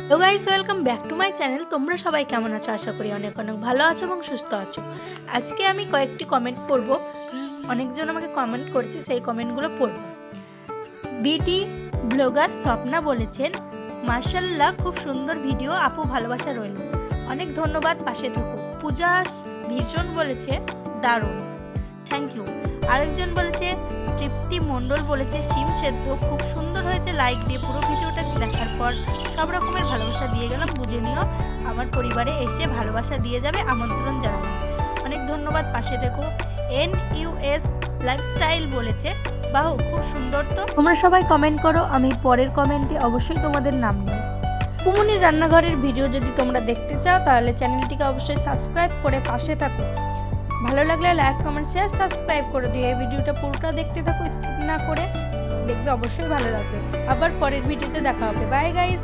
Hello guys, welcome back to my channel. তোমরা সবাই কেমন আছো? আশা করি অনেক অনেক ভালো আছো এবং সুস্থ আছো। আজকে আমি কয়েকটি কমেন্ট পড়ব। অনেকজন আমাকে কমেন্ট করেছে, সেই কমেন্টগুলো পড়ব। বিটি ব্লগার স্বপ্না বলেছেন, মার্শাল্লাহ খুব সুন্দর ভিডিও আপু, ভালোবাসা রইল। অনেক ধন্যবাদ, পাশে থেকো। পূজা ভীষণ বলেছে দারুণ, থ্যাংক ইউ। আরেকজন বলেছে, তৃপ্তি মণ্ডল বলেছে, শিম সেদ্ধ খুব সুন্দর হয়েছে, লাইক দিয়ে পুরো ভিডিওটা দেখার পর সব রকমের ভালোবাসা দিয়ে গেলাম, বুঝে নিও। আমার পরিবারে এসে ভালোবাসা দিয়ে যাবে, আমন্ত্রণ জানাবো। অনেক ধন্যবাদ, পাশে দেখো। NUS লাইফস্টাইল বলেছে, বাহ খুব সুন্দর। তো তোমরা সবাই কমেন্ট করো, আমি পরের কমেন্টে অবশ্যই তোমাদের নাম নেব। কুমুনির রান্নাঘরের ভিডিও যদি তোমরা দেখতে চাও তাহলে চ্যানেলটিকে অবশ্যই সাবস্ক্রাইব করে পাশে থাকো। ভালো লাগলে লাইক, কমেন্ট, শেয়ার, সাবস্ক্রাইব করে দিও। এই ভিডিওটা পুরোটা দেখতে থাকো, স্কিপ না করে দেখবে, অবশ্যই ভালো লাগবে। আবার পরের ভিডিওতে দেখা হবে। Bye guys.